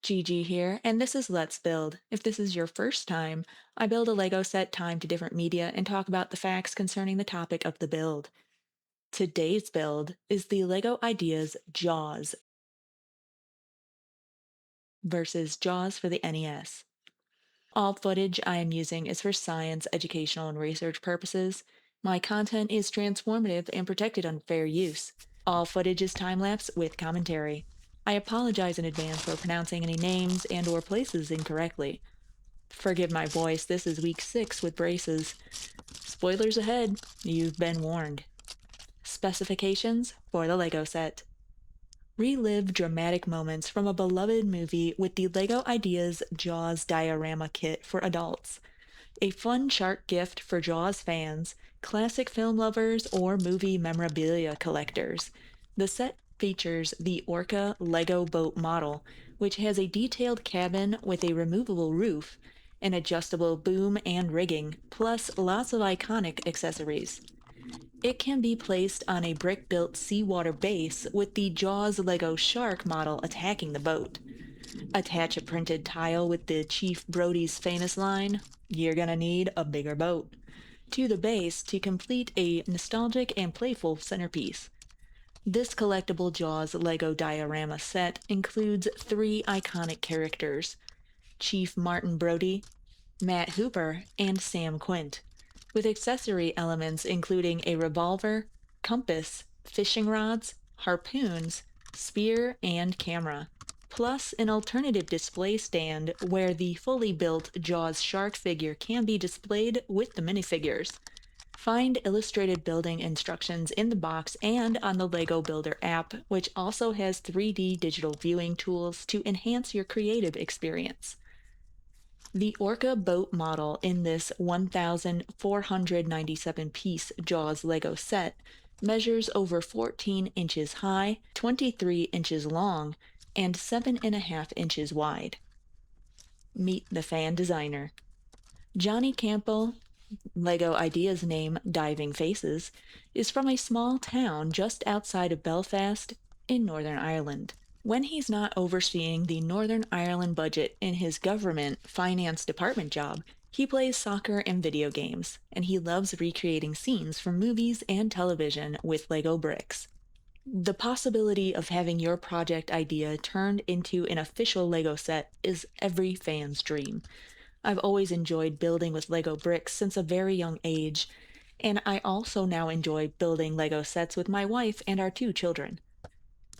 Gigi here, and this is Let's Build. If this is your first time, I build a Lego set timed to different media and talk about the facts concerning the topic of the build. Today's build is the Lego Ideas Jaws versus Jaws for the NES. All footage I am using is for science, educational, and research purposes. My content is transformative and protected under fair use. All footage is time-lapse with commentary. I apologize in advance for pronouncing any names and/or places incorrectly. Forgive my voice, this is week 6 with braces. Spoilers ahead, you've been warned. Specifications for the Lego set. Relive dramatic moments from a beloved movie with the LEGO Ideas Jaws diorama kit for adults. A fun shark gift for Jaws fans, classic film lovers, or movie memorabilia collectors. The set features the Orca LEGO boat model, which has a detailed cabin with a removable roof, an adjustable boom and rigging, plus lots of iconic accessories. It can be placed on a brick-built seawater base with the Jaws LEGO shark model attacking the boat. Attach a printed tile with the Chief Brody's famous line, "You're gonna need a bigger boat," to the base to complete a nostalgic and playful centerpiece. This collectible Jaws LEGO diorama set includes 3 iconic characters, Chief Martin Brody, Matt Hooper, and Sam Quint, with accessory elements including a revolver, compass, fishing rods, harpoons, spear, and camera, plus an alternative display stand where the fully built Jaws shark figure can be displayed with the minifigures. Find illustrated building instructions in the box and on the LEGO Builder app, which also has 3D digital viewing tools to enhance your creative experience. The Orca boat model in this 1,497-piece Jaws LEGO set measures over 14 inches high, 23 inches long, and 7.5 inches wide. Meet the fan designer. Johnny Campbell, LEGO Ideas name Diving Faces, is from a small town just outside of Belfast in Northern Ireland. When he's not overseeing the Northern Ireland budget in his government finance department job, he plays soccer and video games, and he loves recreating scenes from movies and television with Lego bricks. The possibility of having your project idea turned into an official Lego set is every fan's dream. I've always enjoyed building with Lego bricks since a very young age, and I also now enjoy building Lego sets with my wife and our 2 children.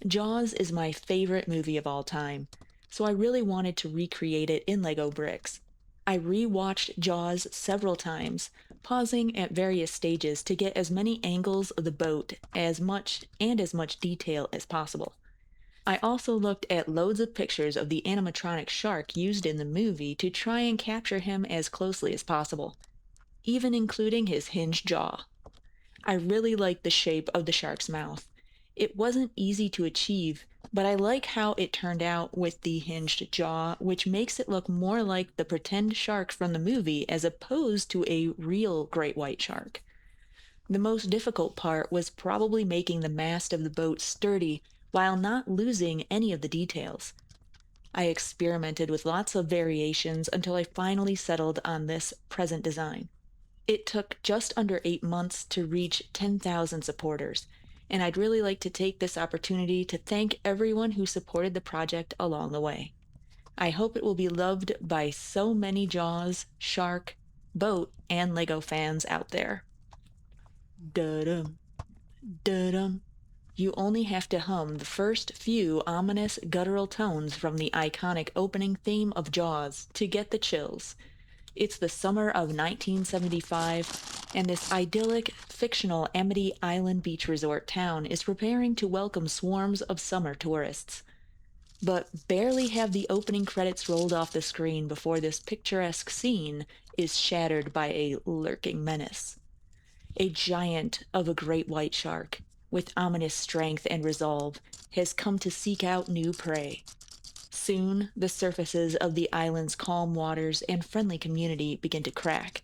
Jaws is my favorite movie of all time, so I really wanted to recreate it in Lego bricks. I re-watched Jaws several times, pausing at various stages to get as many angles of the boat as much detail as possible. I also looked at loads of pictures of the animatronic shark used in the movie to try and capture him as closely as possible, even including his hinged jaw. I really like the shape of the shark's mouth. It wasn't easy to achieve, but I like how it turned out with the hinged jaw, which makes it look more like the pretend shark from the movie as opposed to a real great white shark. The most difficult part was probably making the mast of the boat sturdy while not losing any of the details. I experimented with lots of variations until I finally settled on this present design. It took just under 8 months to reach 10,000 supporters, and I'd really like to take this opportunity to thank everyone who supported the project along the way. I hope it will be loved by so many Jaws, shark, boat, and Lego fans out there. Da-dum, da-dum. You only have to hum the first few ominous guttural tones from the iconic opening theme of Jaws to get the chills. It's the summer of 1975, and this idyllic, fictional Amity Island beach resort town is preparing to welcome swarms of summer tourists. But barely have the opening credits rolled off the screen before this picturesque scene is shattered by a lurking menace. A giant of a great white shark, with ominous strength and resolve, has come to seek out new prey. Soon, the surfaces of the island's calm waters and friendly community begin to crack,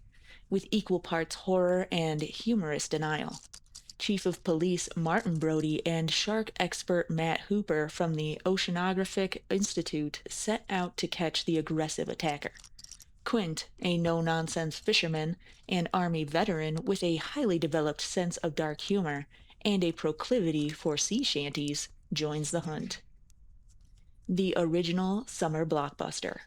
with equal parts horror and humorous denial. Chief of Police Martin Brody and shark expert Matt Hooper from the Oceanographic Institute set out to catch the aggressive attacker. Quint, a no-nonsense fisherman and Army veteran with a highly developed sense of dark humor and a proclivity for sea shanties, joins the hunt. The original summer blockbuster.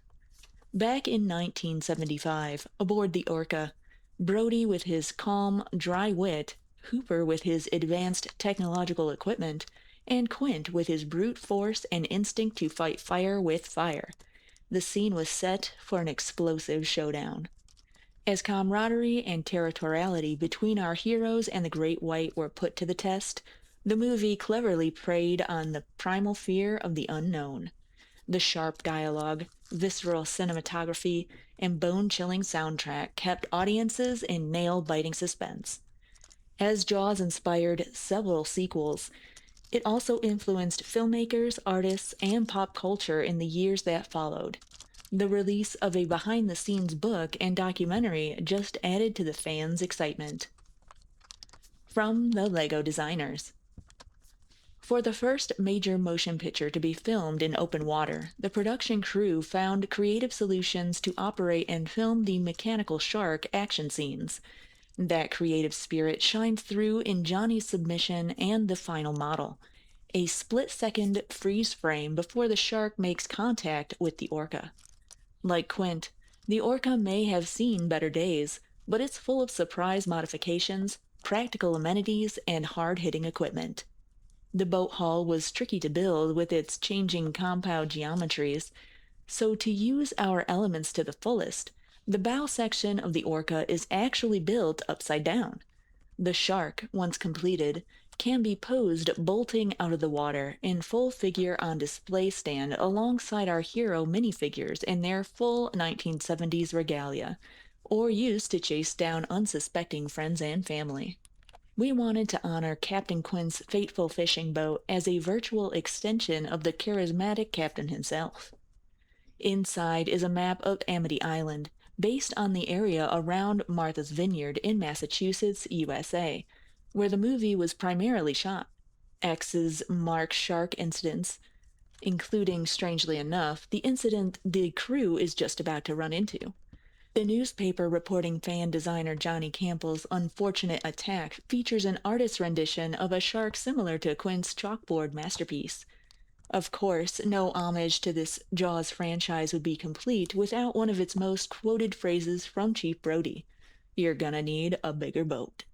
Back in 1975, aboard the Orca, Brody with his calm, dry wit, Hooper with his advanced technological equipment, and Quint with his brute force and instinct to fight fire with fire. The scene was set for an explosive showdown. As camaraderie and territoriality between our heroes and the Great White were put to the test, the movie cleverly preyed on the primal fear of the unknown. The sharp dialogue, visceral cinematography, and bone-chilling soundtrack kept audiences in nail-biting suspense. As Jaws inspired several sequels, it also influenced filmmakers, artists, and pop culture in the years that followed. The release of a behind-the-scenes book and documentary just added to the fans' excitement. From the LEGO designers. For the first major motion picture to be filmed in open water, the production crew found creative solutions to operate and film the mechanical shark action scenes. That creative spirit shined through in Johnny's submission and the final model, a split-second freeze frame before the shark makes contact with the orca. Like Quint, the orca may have seen better days, but it's full of surprise modifications, practical amenities, and hard-hitting equipment. The boat hull was tricky to build with its changing compound geometries, so to use our elements to the fullest, the bow section of the Orca is actually built upside down. The shark, once completed, can be posed bolting out of the water in full figure on display stand alongside our hero minifigures in their full 1970s regalia, or used to chase down unsuspecting friends and family. We wanted to honor Captain Quint's fateful fishing boat as a virtual extension of the charismatic captain himself. Inside is a map of Amity Island, based on the area around Martha's Vineyard in Massachusetts, USA, where the movie was primarily shot. X's mark shark incidents, including, strangely enough, the incident the crew is just about to run into. The newspaper reporting fan designer Johnny Campbell's unfortunate attack features an artist's rendition of a shark similar to Quint's chalkboard masterpiece. Of course, no homage to this Jaws franchise would be complete without one of its most quoted phrases from Chief Brody: "You're gonna need a bigger boat."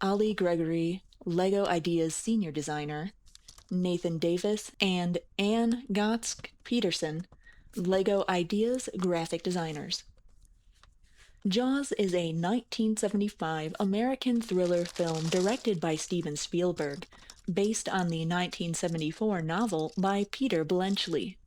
Ollie Gregory, LEGO Ideas senior designer, Nathan Davis, and Ann Gotsk-Peterson, LEGO Ideas graphic designers. Jaws is a 1975 American thriller film directed by Steven Spielberg, based on the 1974 novel by Peter Bletchley.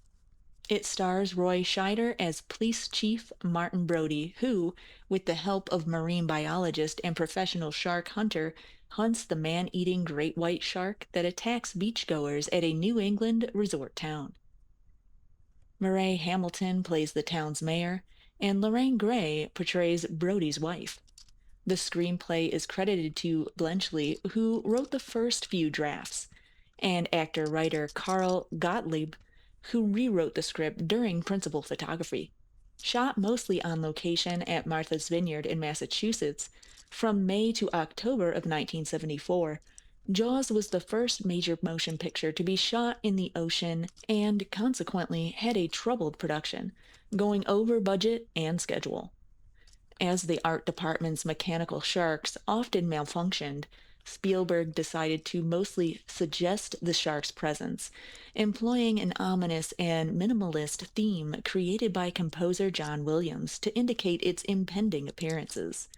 It stars Roy Scheider as Police Chief Martin Brody, who, with the help of marine biologist and professional shark hunter, hunts the man-eating great white shark that attacks beachgoers at a New England resort town. Murray Hamilton plays the town's mayor, and Lorraine Gray portrays Brody's wife. The screenplay is credited to Bletchley, who wrote the first few drafts, and actor-writer Carl Gottlieb, who rewrote the script during principal photography. Shot mostly on location at Martha's Vineyard in Massachusetts, from May to October of 1974, Jaws was the first major motion picture to be shot in the ocean and consequently had a troubled production, going over budget and schedule. As the art department's mechanical sharks often malfunctioned, Spielberg decided to mostly suggest the shark's presence, employing an ominous and minimalist theme created by composer John Williams to indicate its impending appearances.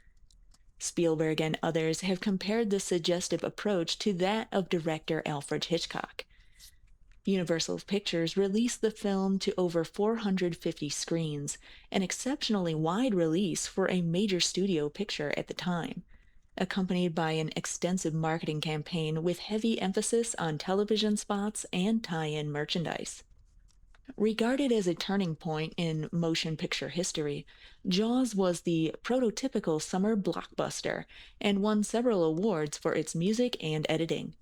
Spielberg and others have compared this suggestive approach to that of director Alfred Hitchcock. Universal Pictures released the film to over 450 screens, an exceptionally wide release for a major studio picture at the time, accompanied by an extensive marketing campaign with heavy emphasis on television spots and tie-in merchandise. Regarded as a turning point in motion picture history, Jaws was the prototypical summer blockbuster and won several awards for its music and editing.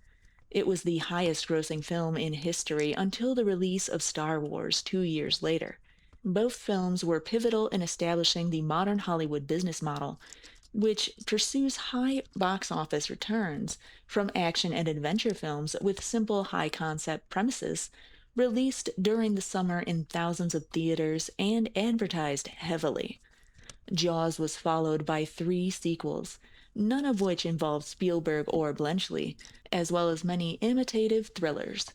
It was the highest grossing film in history until the release of Star Wars 2 years later. Both films were pivotal in establishing the modern Hollywood business model, which pursues high box office returns from action and adventure films with simple high concept premises, released during the summer in thousands of theaters and advertised heavily. Jaws was followed by three sequels, none of which involved Spielberg or Blenchley, as well as many imitative thrillers.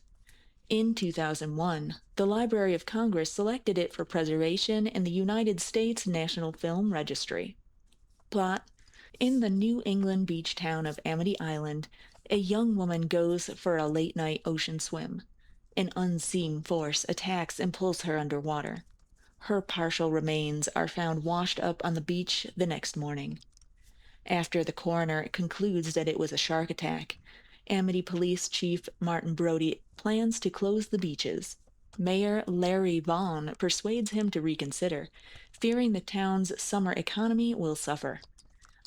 In 2001, the Library of Congress selected it for preservation in the United States National Film Registry. Plot: in the New England beach town of Amity Island, a young woman goes for a late night ocean swim. An unseen force attacks and pulls her underwater. Her partial remains are found washed up on the beach the next morning. After the coroner concludes that it was a shark attack, Amity Police Chief Martin Brody plans to close the beaches. Mayor Larry Vaughn persuades him to reconsider, fearing the town's summer economy will suffer.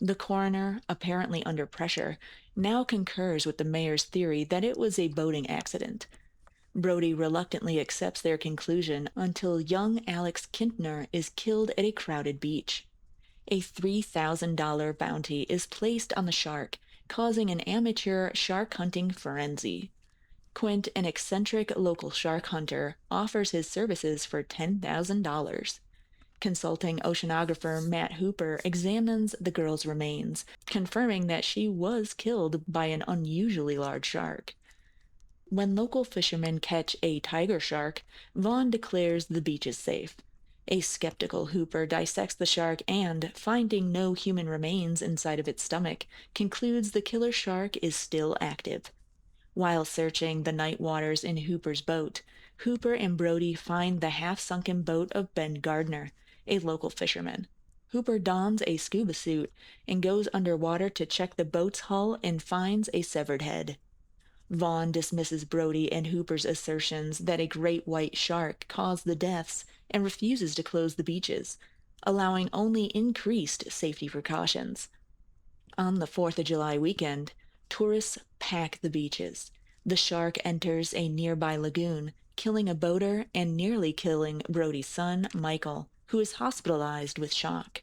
The coroner, apparently under pressure, now concurs with the mayor's theory that it was a boating accident. Brody reluctantly accepts their conclusion until young Alex Kintner is killed at a crowded beach. A $3,000 bounty is placed on the shark, causing an amateur shark hunting frenzy. Quint, an eccentric local shark hunter, offers his services for $10,000. Consulting oceanographer Matt Hooper examines the girl's remains, confirming that she was killed by an unusually large shark. When local fishermen catch a tiger shark, Vaughn declares the beach is safe. A skeptical Hooper dissects the shark and, finding no human remains inside of its stomach, concludes the killer shark is still active. While searching the night waters in Hooper's boat, Hooper and Brody find the half-sunken boat of Ben Gardner, a local fisherman. Hooper dons a scuba suit and goes underwater to check the boat's hull and finds a severed head. Vaughn dismisses Brody and Hooper's assertions that a great white shark caused the deaths and refuses to close the beaches, allowing only increased safety precautions. On the 4th of July weekend, tourists pack the beaches. The shark enters a nearby lagoon, killing a boater and nearly killing Brody's son, Michael, who is hospitalized with shock.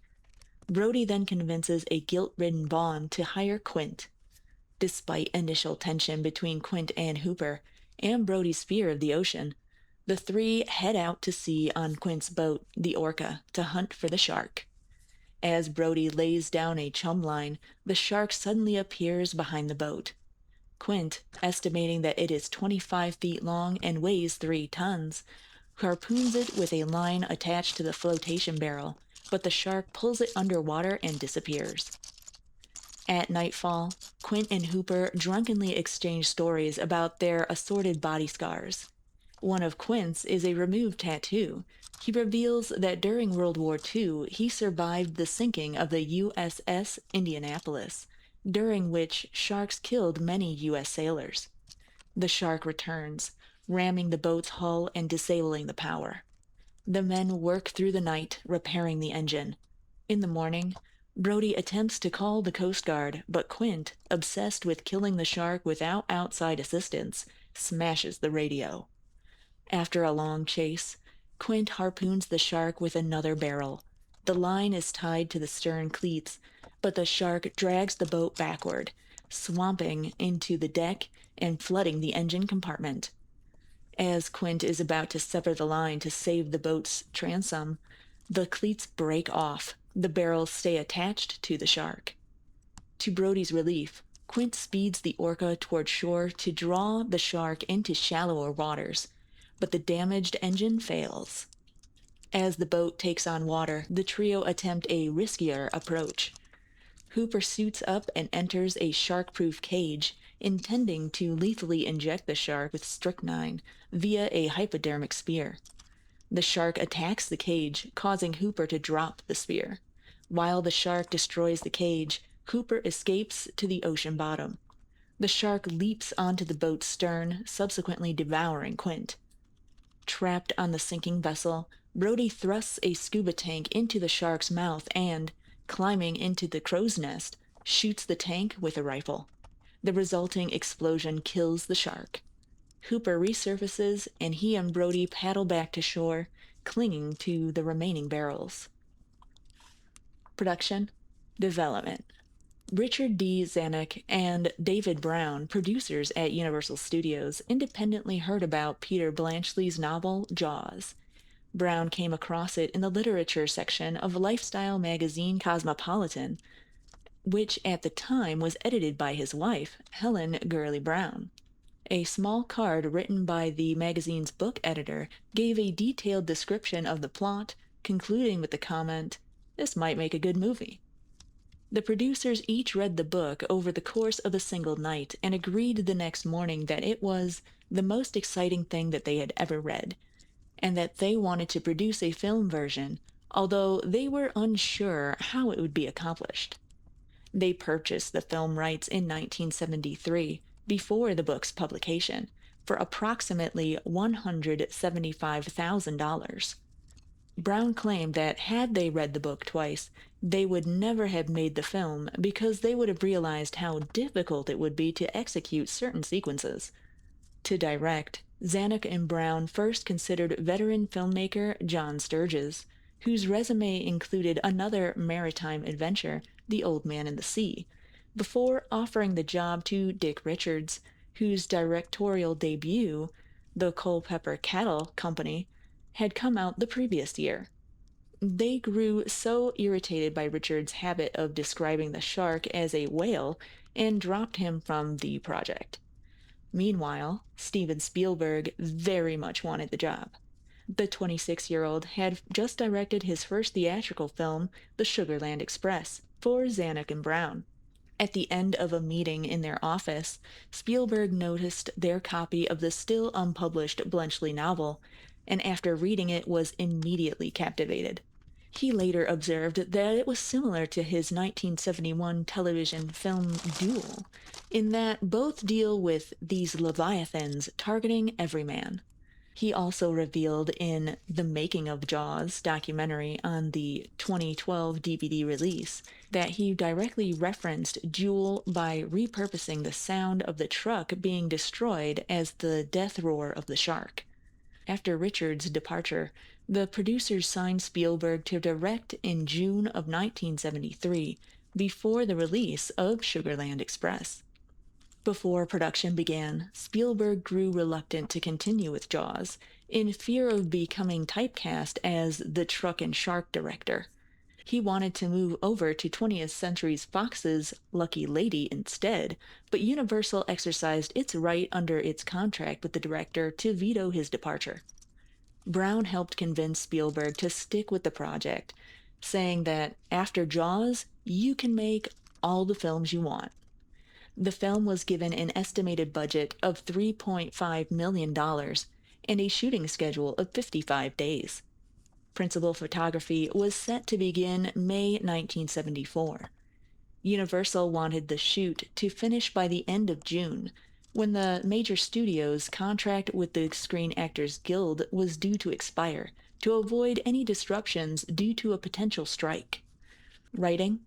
Brody then convinces a guilt-ridden Vaughn to hire Quint. Despite initial tension between Quint and Hooper, and Brody's fear of the ocean, the three head out to sea on Quint's boat, the Orca, to hunt for the shark. As Brody lays down a chum line, the shark suddenly appears behind the boat. Quint, estimating that it is 25 feet long and weighs 3 tons, harpoons it with a line attached to the flotation barrel, but the shark pulls it underwater and disappears. At nightfall, Quint and Hooper drunkenly exchange stories about their assorted body scars. One of Quint's is a removed tattoo. He reveals that during World War II, he survived the sinking of the USS Indianapolis, during which sharks killed many U.S. sailors. The shark returns, ramming the boat's hull and disabling the power. The men work through the night, repairing the engine. In the morning, Brody attempts to call the Coast Guard, but Quint, obsessed with killing the shark without outside assistance, smashes the radio. After a long chase, Quint harpoons the shark with another barrel. The line is tied to the stern cleats, but the shark drags the boat backward, swamping into the deck and flooding the engine compartment. As Quint is about to sever the line to save the boat's transom, the cleats break off. The barrels stay attached to the shark. To Brody's relief, Quint speeds the Orca toward shore to draw the shark into shallower waters, but the damaged engine fails. As the boat takes on water, the trio attempt a riskier approach. Hooper suits up and enters a shark-proof cage, intending to lethally inject the shark with strychnine via a hypodermic spear. The shark attacks the cage, causing Hooper to drop the spear. While the shark destroys the cage, Hooper escapes to the ocean bottom. The shark leaps onto the boat's stern, subsequently devouring Quint. Trapped on the sinking vessel, Brody thrusts a scuba tank into the shark's mouth and, climbing into the crow's nest, shoots the tank with a rifle. The resulting explosion kills the shark. Hooper resurfaces, and he and Brody paddle back to shore, clinging to the remaining barrels. Production, development. Richard D. Zanuck and David Brown, producers at Universal Studios, independently heard about Peter Blanchard's novel Jaws. Brown came across it in the literature section of lifestyle magazine Cosmopolitan, which at the time was edited by his wife, Helen Gurley Brown. A small card written by the magazine's book editor gave a detailed description of the plot, concluding with the comment, "This might make a good movie." The producers each read the book over the course of a single night and agreed the next morning that it was the most exciting thing that they had ever read, and that they wanted to produce a film version, although they were unsure how it would be accomplished. They purchased the film rights in 1973, before the book's publication, for approximately $175,000. Brown claimed that had they read the book twice, they would never have made the film because they would have realized how difficult it would be to execute certain sequences. To direct, Zanuck and Brown first considered veteran filmmaker John Sturges, whose resume included another maritime adventure, The Old Man in the Sea, before offering the job to Dick Richards, whose directorial debut, The Culpeper Cattle Company, had come out the previous year. They grew so irritated by Richards' habit of describing the shark as a whale and dropped him from the project. Meanwhile, Steven Spielberg very much wanted the job. The 26-year-old had just directed his first theatrical film, The Sugarland Express, for Zanuck and Brown. At the end of a meeting in their office, Spielberg noticed their copy of the still unpublished Bletchley novel, and after reading it was immediately captivated. He later observed that it was similar to his 1971 television film Duel, in that both deal with these leviathans targeting every man. He also revealed in The Making of Jaws documentary on the 2012 DVD release that he directly referenced Duel by repurposing the sound of the truck being destroyed as the death roar of the shark. After Richards' departure, the producers signed Spielberg to direct in June of 1973, before the release of Sugarland Express. Before production began, Spielberg grew reluctant to continue with Jaws, in fear of becoming typecast as the truck and shark director. He wanted to move over to 20th Century Fox's Lucky Lady instead, but Universal exercised its right under its contract with the director to veto his departure. Brown helped convince Spielberg to stick with the project, saying that after Jaws, you can make all the films you want. The film was given an estimated budget of $3.5 million and a shooting schedule of 55 days. Principal photography was set to begin May 1974. Universal wanted the shoot to finish by the end of June, when the major studio's contract with the Screen Actors Guild was due to expire, to avoid any disruptions due to a potential strike. Writing.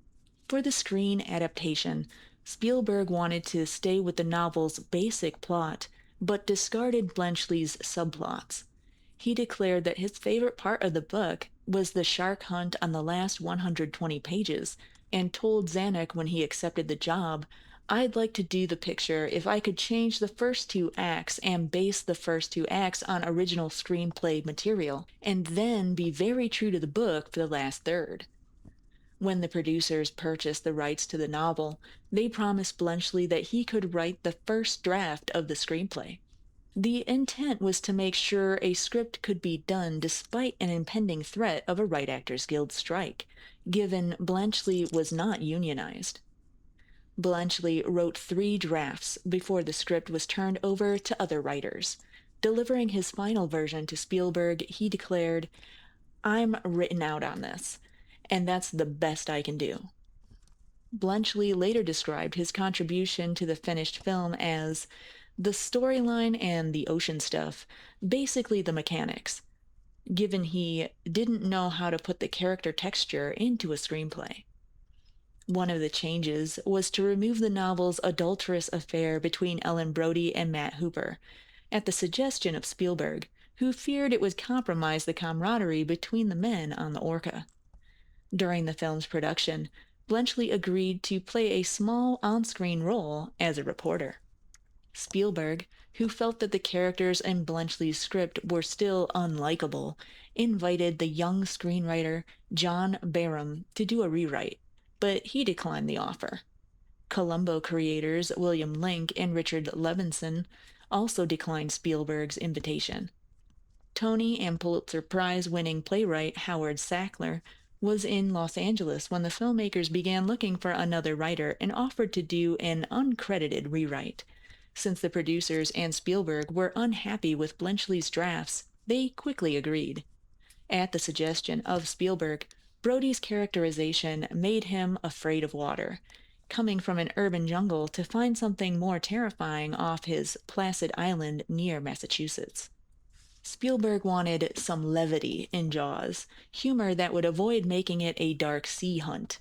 For the screen adaptation, Spielberg wanted to stay with the novel's basic plot, but discarded Bletchley's subplots. He declared that his favorite part of the book was the shark hunt on the last 120 pages, and told Zanuck when he accepted the job, "I'd like to do the picture if I could change the first two acts and base the first two acts on original screenplay material, and then be very true to the book for the last third." When the producers purchased the rights to the novel, they promised Bletchley that he could write the first draft of the screenplay. The intent was to make sure a script could be done despite an impending threat of a Writers Actors Guild strike, given Bletchley was not unionized. Bletchley wrote 3 drafts before the script was turned over to other writers. Delivering his final version to Spielberg, he declared, "I'm written out on this, and that's the best I can do." Bletchley later described his contribution to the finished film as, "The storyline and the ocean stuff, basically the mechanics, given he didn't know how to put the character texture into a screenplay. One of the changes was to remove the novel's adulterous affair between Ellen Brody and Matt Hooper, at the suggestion of Spielberg, who feared it would compromise the camaraderie between the men on the Orca. During the film's production, Bletchley agreed to play a small on-screen role as a reporter. Spielberg, who felt that the characters in Bletchley's script were still unlikable, invited the young screenwriter John Barham to do a rewrite, but he declined the offer. Columbo creators William Link and Richard Levinson also declined Spielberg's invitation. Tony and Pulitzer Prize-winning playwright Howard Sackler was in Los Angeles when the filmmakers began looking for another writer and offered to do an uncredited rewrite. Since the producers and Spielberg were unhappy with Bletchley's drafts, they quickly agreed. At the suggestion of Spielberg, Brody's characterization made him afraid of water, coming from an urban jungle to find something more terrifying off his placid island near Massachusetts. Spielberg wanted some levity in Jaws, humor that would avoid making it a dark sea hunt.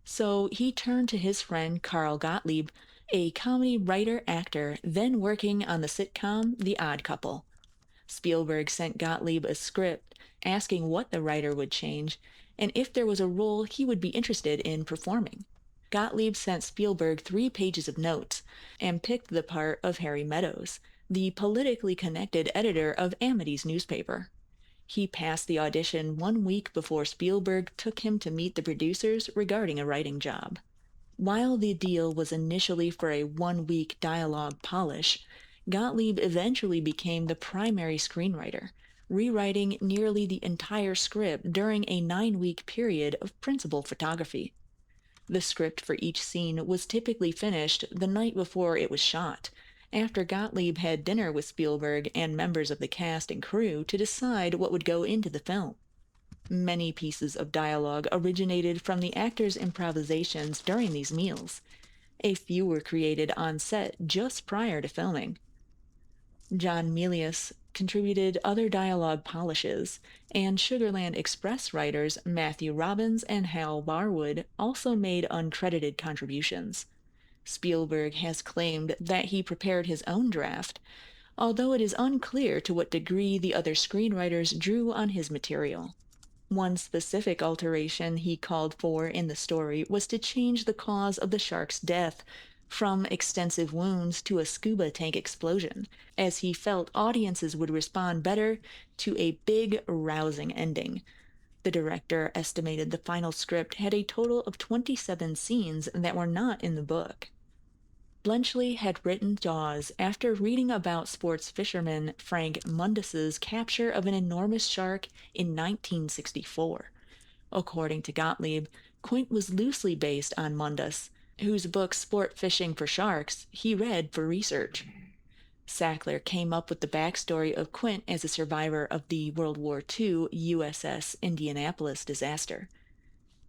So he turned to his friend Carl Gottlieb, a comedy writer-actor then working on the sitcom The Odd Couple. Spielberg sent Gottlieb a script asking what the writer would change and if there was a role he would be interested in performing. Gottlieb sent Spielberg 3 pages of notes and picked the part of Harry Meadows, the politically connected editor of Amity's newspaper. He passed the audition 1 week before Spielberg took him to meet the producers regarding a writing job. While the deal was initially for a 1-week dialogue polish, Gottlieb eventually became the primary screenwriter, rewriting nearly the entire script during a 9-week period of principal photography. The script for each scene was typically finished the night before it was shot, after Gottlieb had dinner with Spielberg and members of the cast and crew to decide what would go into the film. Many pieces of dialogue originated from the actors' improvisations during these meals. A few were created on set just prior to filming. John Milius contributed other dialogue polishes, and Sugarland Express writers Matthew Robbins and Hal Barwood also made uncredited contributions. Spielberg has claimed that he prepared his own draft, although it is unclear to what degree the other screenwriters drew on his material. One specific alteration he called for in the story was to change the cause of the shark's death from extensive wounds to a scuba tank explosion, as he felt audiences would respond better to a big, rousing ending. The director estimated the final script had a total of 27 scenes that were not in the book. Bletchley had written Jaws after reading about sports fisherman Frank Mundus's capture of an enormous shark in 1964. According to Gottlieb, Quint was loosely based on Mundus, whose book Sport Fishing for Sharks he read for research. Sackler came up with the backstory of Quint as a survivor of the World War II USS Indianapolis disaster.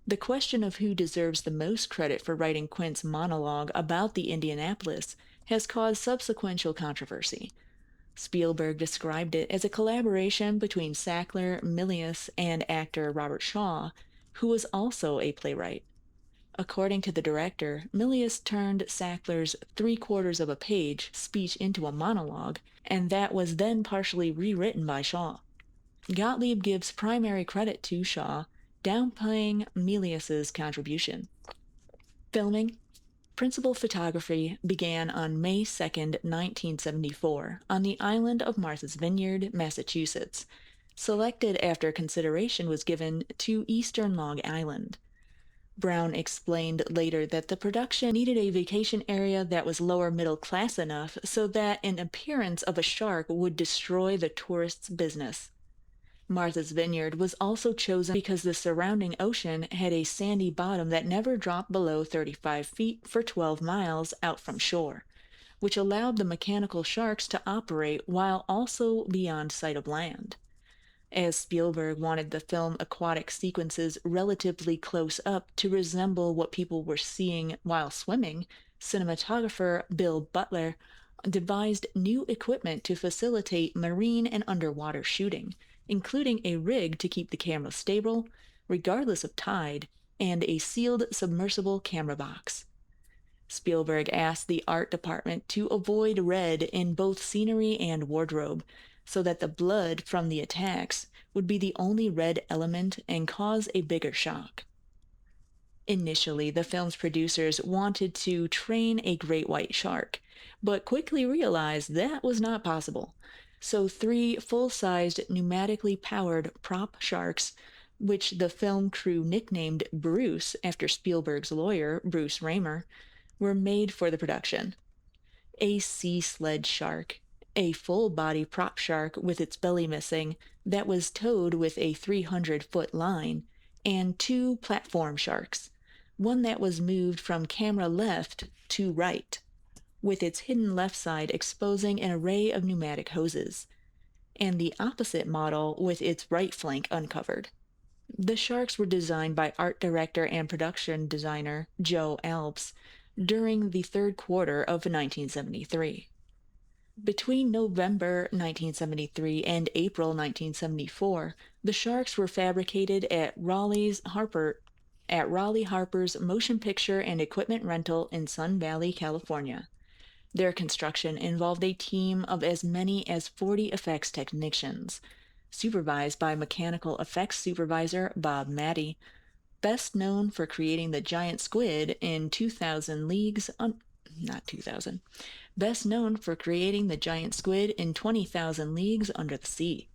The question of who deserves the most credit for writing Quint's monologue about the Indianapolis has caused subsequent controversy. Spielberg described it as a collaboration between Sackler, Milius, and actor Robert Shaw, who was also a playwright. According to the director, Milius turned Sackler's 3/4 of a page speech into a monologue, and that was then partially rewritten by Shaw. Gottlieb gives primary credit to Shaw, downplaying Milius's contribution. Filming. Principal photography began on May 2, 1974, on the island of Martha's Vineyard, Massachusetts, selected after consideration was given to Eastern Long Island. Brown explained later that the production needed a vacation area that was lower middle class enough so that an appearance of a shark would destroy the tourists' business. Martha's Vineyard was also chosen because the surrounding ocean had a sandy bottom that never dropped below 35 feet for 12 miles out from shore, which allowed the mechanical sharks to operate while also beyond sight of land. As Spielberg wanted the film aquatic sequences relatively close up to resemble what people were seeing while swimming, cinematographer Bill Butler devised new equipment to facilitate marine and underwater shooting, including a rig to keep the camera stable, regardless of tide, and a sealed submersible camera box. Spielberg asked the art department to avoid red in both scenery and wardrobe, so that the blood from the attacks would be the only red element and cause a bigger shock. Initially, the film's producers wanted to train a great white shark, but quickly realized that was not possible. So, three full sized pneumatically powered prop sharks, which the film crew nicknamed Bruce after Spielberg's lawyer, Bruce Raymer, were made for the production. A sea sled shark, a full body prop shark with its belly missing, that was towed with a 300-foot line, and two platform sharks, one that was moved from camera left to right, with its hidden left side exposing an array of pneumatic hoses, and the opposite model with its right flank uncovered. The sharks were designed by art director and production designer Joe Alps during the third quarter of 1973. Between November 1973 and April 1974, the sharks were fabricated at Raleigh Harper's Motion Picture and Equipment Rental in Sun Valley, California. Their construction involved a team of as many as 40 effects technicians, supervised by mechanical effects supervisor Bob Matty, best known for creating the giant squid in 2000 Leagues not 2000, best known for creating the giant squid in 20,000 Leagues Under the Sea.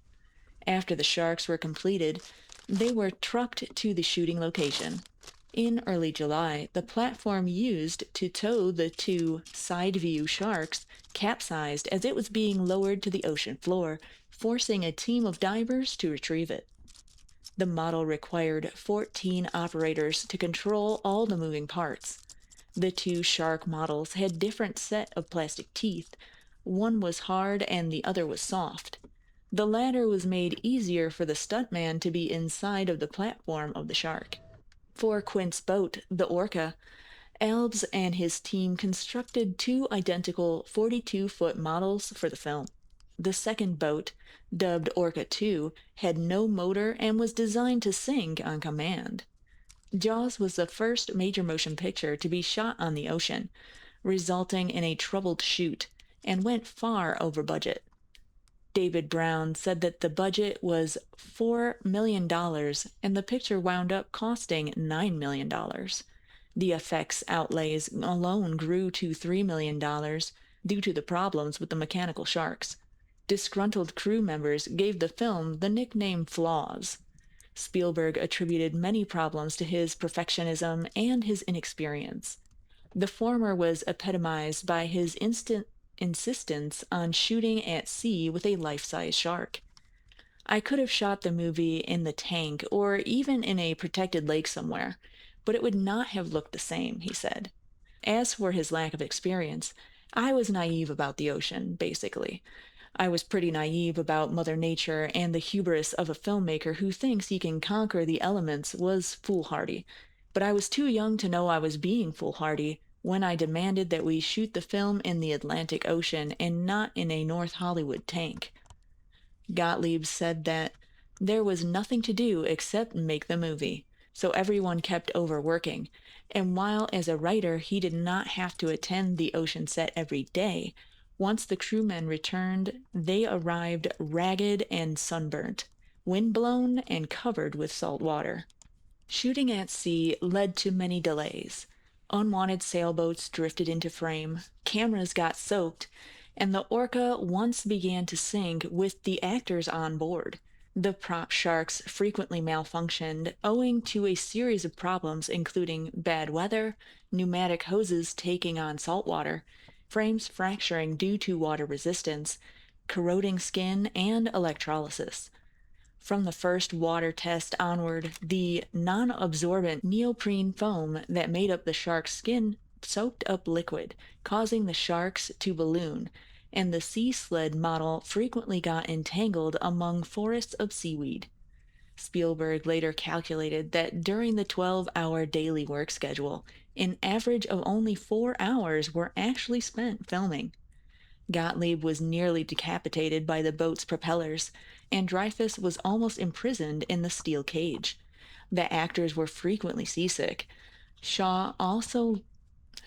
After the sharks were completed, they were trucked to the shooting location. In early July, the platform used to tow the two side view sharks capsized as it was being lowered to the ocean floor, forcing a team of divers to retrieve it. The model required 14 operators to control all the moving parts. The two shark models had different set of plastic teeth. One was hard and the other was soft. The latter was made easier for the stuntman to be inside of the platform of the shark. For Quint's boat, the Orca, Alves and his team constructed two identical 42-foot models for the film. The second boat, dubbed Orca 2, had no motor and was designed to sink on command. Jaws was the first major motion picture to be shot on the ocean, resulting in a troubled shoot, and went far over budget. David Brown said that the budget was $4 million and the picture wound up costing $9 million. The effects outlays alone grew to $3 million due to the problems with the mechanical sharks. Disgruntled crew members gave the film the nickname Flaws. Spielberg attributed many problems to his perfectionism and his inexperience. The former was epitomized by his insistence on shooting at sea with a life-size shark. I could have shot the movie in the tank or even in a protected lake somewhere, but it would not have looked the same, he said. As for his lack of experience, I was naive about the ocean, basically. I was pretty naive about Mother Nature, and the hubris of a filmmaker who thinks he can conquer the elements was foolhardy. But I was too young to know I was being foolhardy when I demanded that we shoot the film in the Atlantic Ocean and not in a North Hollywood tank. Gottlieb said that there was nothing to do except make the movie, so everyone kept overworking, and while as a writer he did not have to attend the ocean set every day, once the crewmen returned, they arrived ragged and sunburnt, windblown and covered with salt water. Shooting at sea led to many delays. Unwanted sailboats drifted into frame, cameras got soaked, and the Orca once began to sink with the actors on board. The prop sharks frequently malfunctioned owing to a series of problems including bad weather, pneumatic hoses taking on salt water, frames fracturing due to water resistance, corroding skin, and electrolysis. From the first water test onward, the non-absorbent neoprene foam that made up the shark's skin soaked up liquid, causing the sharks to balloon, and the sea sled model frequently got entangled among forests of seaweed. Spielberg later calculated that during the 12-hour daily work schedule, an average of only 4 hours were actually spent filming. Gottlieb was nearly decapitated by the boat's propellers, and Dreyfus was almost imprisoned in the steel cage. The actors were frequently seasick. Shaw also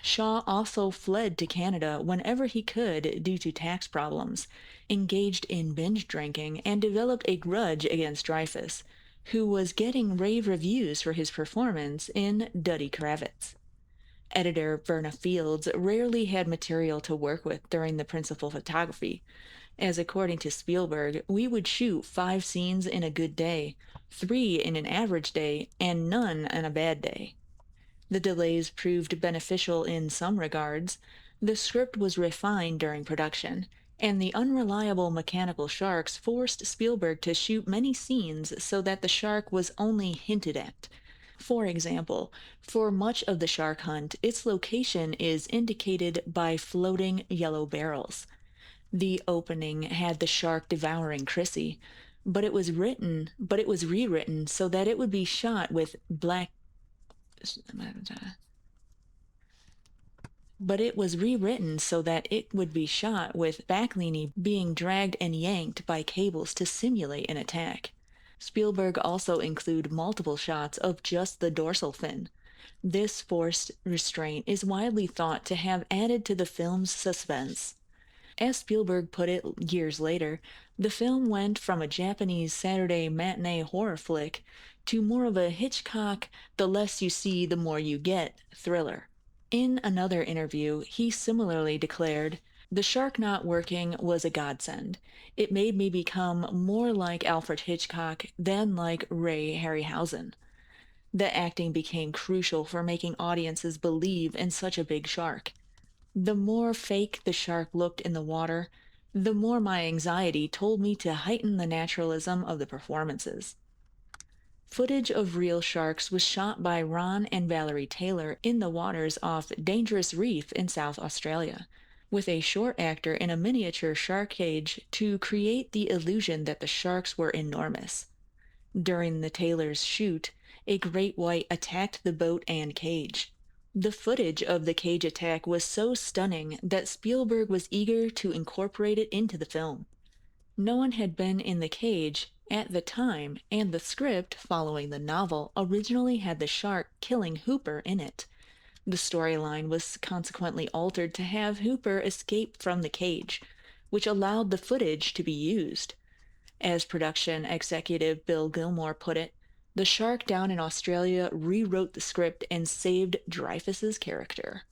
Shaw also fled to Canada whenever he could due to tax problems, engaged in binge drinking, and developed a grudge against Dreyfus, who was getting rave reviews for his performance in Duddy Kravitz. Editor Verna Fields rarely had material to work with during the principal photography, as according to Spielberg, we would shoot 5 scenes in a good day, 3 in an average day, and none on a bad day. The delays proved beneficial in some regards. The script was refined during production, and the unreliable mechanical sharks forced Spielberg to shoot many scenes so that the shark was only hinted at. For example, for much of the shark hunt, its location is indicated by floating yellow barrels. The opening had the shark devouring Chrissy, but it was rewritten so that it would be shot with black but it was rewritten so that it would be shot with Backlini being dragged and yanked by cables to simulate an attack. Spielberg also included multiple shots of just the dorsal fin. This forced restraint is widely thought to have added to the film's suspense. As Spielberg put it years later, the film went from a Japanese Saturday matinee horror flick to more of a Hitchcock, the less you see, the more you get thriller. In another interview, he similarly declared, "The shark not working was a godsend. It made me become more like Alfred Hitchcock than like Ray Harryhausen. The acting became crucial for making audiences believe in such a big shark. The more fake the shark looked in the water, the more my anxiety told me to heighten the naturalism of the performances." Footage of real sharks was shot by Ron and Valerie Taylor in the waters off Dangerous Reef in South Australia, with a short actor in a miniature shark cage to create the illusion that the sharks were enormous. During the Taylor's shoot, a great white attacked the boat and cage. The footage of the cage attack was so stunning that Spielberg was eager to incorporate it into the film. No one had been in the cage at the time, and the script, following the novel, originally had the shark killing Hooper in it. The storyline was consequently altered to have Hooper escape from the cage, which allowed the footage to be used. As production executive Bill Gilmore put it, "The shark down in Australia rewrote the script and saved Dreyfus's character."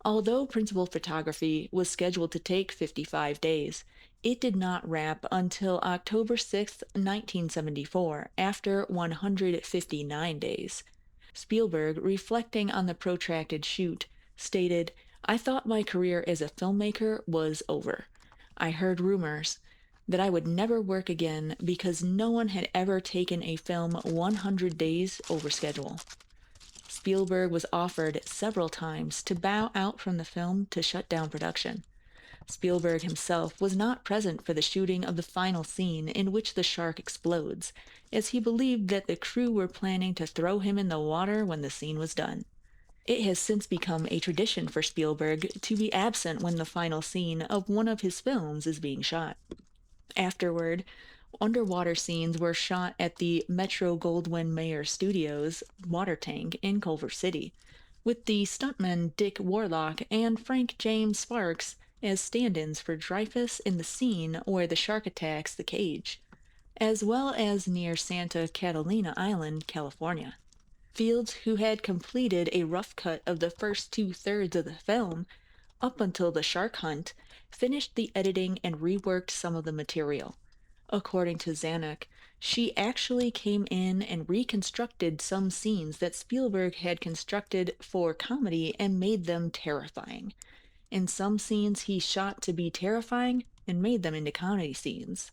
Although principal photography was scheduled to take 55 days, it did not wrap until October 6, 1974, after 159 days. Spielberg, reflecting on the protracted shoot, stated, "I thought my career as a filmmaker was over. I heard rumors that I would never work again because no one had ever taken a film 100 days over schedule." Spielberg was offered several times to bow out from the film to shut down production. Spielberg himself was not present for the shooting of the final scene in which the shark explodes, as he believed that the crew were planning to throw him in the water when the scene was done. It has since become a tradition for Spielberg to be absent when the final scene of one of his films is being shot. Afterward, underwater scenes were shot at the Metro-Goldwyn-Mayer Studios water tank in Culver City, with the stuntmen Dick Warlock and Frank James Sparks as stand-ins for Dreyfus in the scene where the shark attacks the cage, as well as near Santa Catalina Island, California. Fields, who had completed a rough cut of the first two-thirds of the film, up until the shark hunt, finished the editing and reworked some of the material. According to Zanuck, she actually came in and reconstructed some scenes that Spielberg had constructed for comedy and made them terrifying. In some scenes he shot to be terrifying and made them into comedy scenes.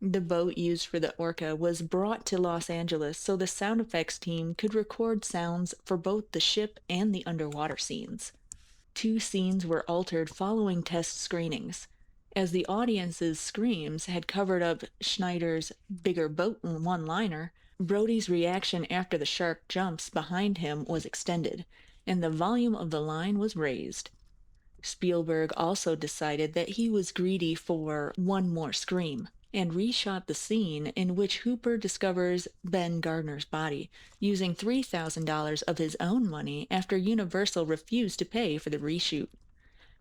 The boat used for the Orca was brought to Los Angeles so the sound effects team could record sounds for both the ship and the underwater scenes. 2 scenes were altered following test screenings. As the audience's screams had covered up Schneider's bigger boat one-liner, Brody's reaction after the shark jumps behind him was extended, and the volume of the line was raised. Spielberg also decided that he was greedy for one more scream and reshot the scene in which Hooper discovers Ben Gardner's body, using $3,000 of his own money after Universal refused to pay for the reshoot.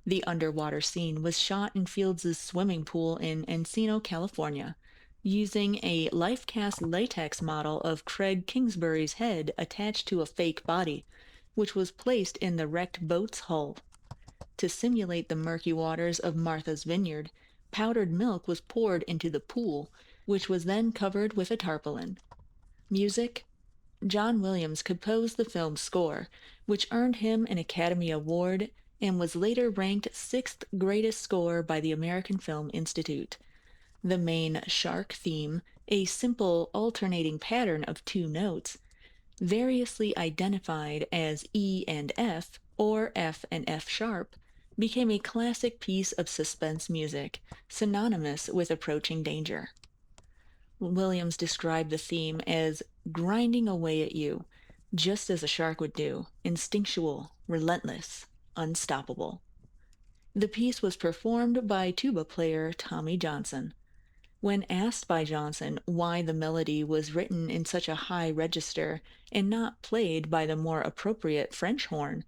The underwater scene was shot in Fields' swimming pool in Encino, California, using a life-cast latex model of Craig Kingsbury's head attached to a fake body, which was placed in the wrecked boat's hull. To simulate the murky waters of Martha's Vineyard, powdered milk was poured into the pool, which was then covered with a tarpaulin. Music: John Williams composed the film's score, which earned him an Academy Award and was later ranked sixth greatest score by the American Film Institute. The main shark theme, a simple alternating pattern of two notes, variously identified as E and F or F and F sharp, became a classic piece of suspense music, synonymous with approaching danger. Williams described the theme as grinding away at you, just as a shark would do, instinctual, relentless, unstoppable. The piece was performed by tuba player Tommy Johnson. When asked by Johnson why the melody was written in such a high register and not played by the more appropriate French horn,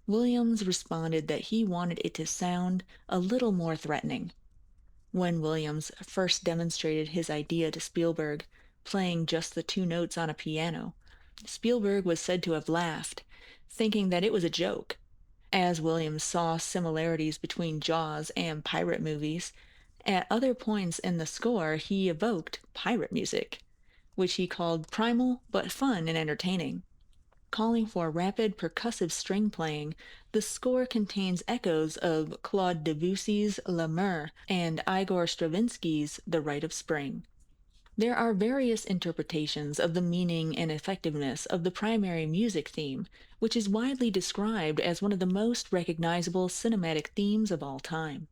Williams responded that he wanted it to sound a little more threatening. When Williams first demonstrated his idea to Spielberg, playing just the two notes on a piano, Spielberg was said to have laughed, thinking that it was a joke. As Williams saw similarities between Jaws and pirate movies, at other points in the score he evoked pirate music, which he called primal but fun and entertaining. Calling for rapid percussive string playing, the score contains echoes of Claude Debussy's La Mer and Igor Stravinsky's The Rite of Spring. There are various interpretations of the meaning and effectiveness of the primary music theme, which is widely described as one of the most recognizable cinematic themes of all time.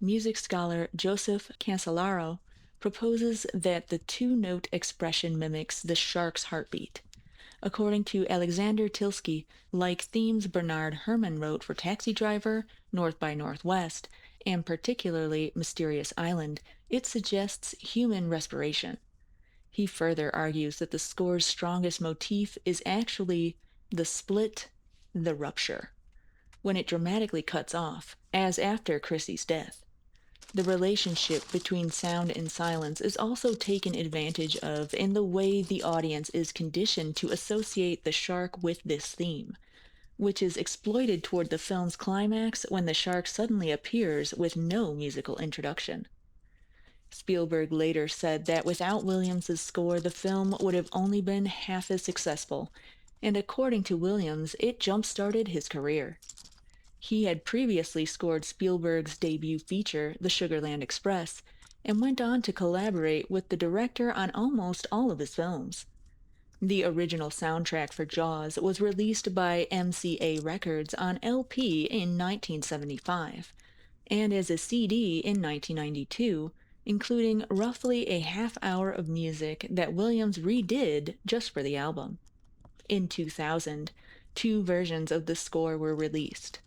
Music scholar Joseph Cancellaro proposes that the two-note expression mimics the shark's heartbeat. According to Alexander Tilsky, like themes Bernard Herrmann wrote for Taxi Driver, North by Northwest, and particularly Mysterious Island, it suggests human respiration. He further argues that the score's strongest motif is actually the split, the rupture, when it dramatically cuts off, as after Chrissy's death. The relationship between sound and silence is also taken advantage of in the way the audience is conditioned to associate the shark with this theme, which is exploited toward the film's climax when the shark suddenly appears with no musical introduction. Spielberg later said that without Williams's score, the film would have only been half as successful, and according to Williams, it jump-started his career. He had previously scored Spielberg's debut feature, The Sugarland Express, and went on to collaborate with the director on almost all of his films. The original soundtrack for Jaws was released by MCA Records on LP in 1975, and as a CD in 1992, including roughly a half hour of music that Williams redid just for the album. In 2000, two versions of the score were released.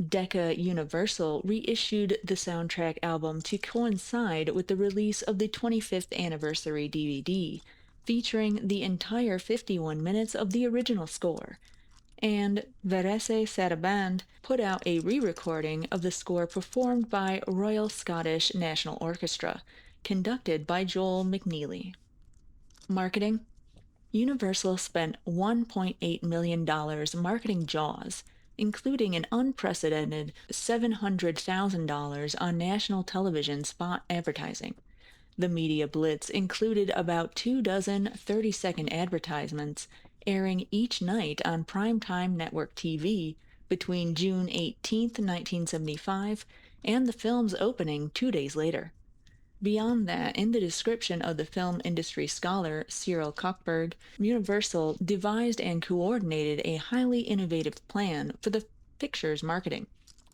Decca Universal reissued the soundtrack album to coincide with the release of the 25th anniversary DVD, featuring the entire 51 minutes of the original score, and Varese Sarabande put out a re-recording of the score performed by Royal Scottish National Orchestra, conducted by Joel McNeely. Marketing: Universal spent $1.8 million marketing Jaws, including an unprecedented $700,000 on national television spot advertising. The media blitz included about 24 30-second advertisements airing each night on primetime network TV between June 18, 1975, and the film's opening 2 days later. Beyond that, in the description of the film industry scholar Cyril Cockburg, Universal devised and coordinated a highly innovative plan for the picture's marketing.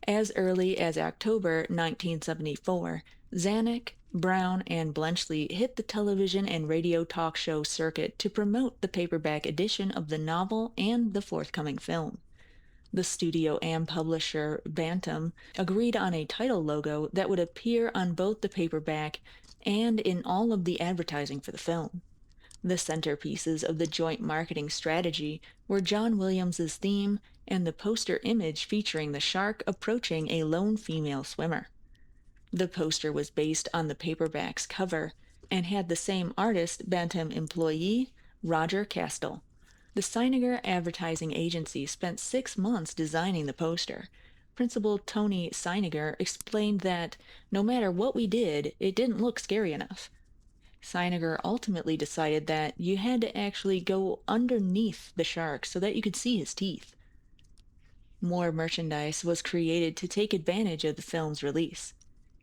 As early as October 1974, Zanuck, Brown, and Blenchley hit the television and radio talk show circuit to promote the paperback edition of the novel and the forthcoming film. The studio and publisher, Bantam, agreed on a title logo that would appear on both the paperback and in all of the advertising for the film. The centerpieces of the joint marketing strategy were John Williams's theme and the poster image featuring the shark approaching a lone female swimmer. The poster was based on the paperback's cover and had the same artist, Bantam employee, Roger Castell. The Seiniger Advertising Agency spent 6 months designing the poster. Principal Tony Seiniger explained that no matter what we did, it didn't look scary enough. Seiniger ultimately decided that you had to actually go underneath the shark so that you could see his teeth. More merchandise was created to take advantage of the film's release.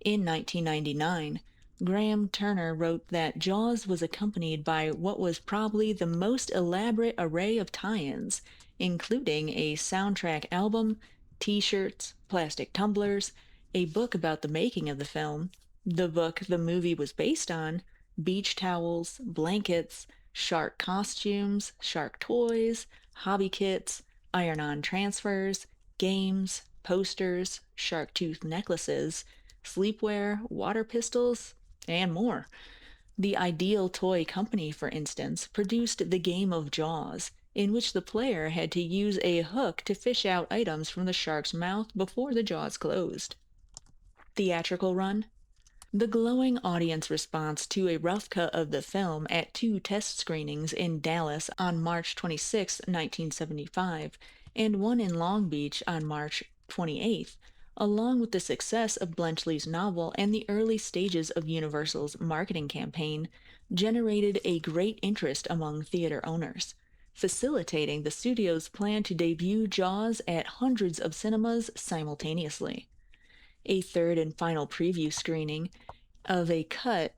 In 1999, Graham Turner wrote that Jaws was accompanied by what was probably the most elaborate array of tie-ins, including a soundtrack album, t-shirts, plastic tumblers, a book about the making of the film, the book the movie was based on, beach towels, blankets, shark costumes, shark toys, hobby kits, iron-on transfers, games, posters, shark tooth necklaces, sleepwear, water pistols, and more. The Ideal Toy Company, for instance, produced the game of Jaws, in which the player had to use a hook to fish out items from the shark's mouth before the jaws closed. Theatrical run. The glowing audience response to a rough cut of the film at 2 test screenings in Dallas on March 26, 1975, and one in Long Beach on March 28th, along with the success of Bletchley's novel and the early stages of Universal's marketing campaign, generated a great interest among theater owners, facilitating the studio's plan to debut Jaws at hundreds of cinemas simultaneously. A third and final preview screening of a cut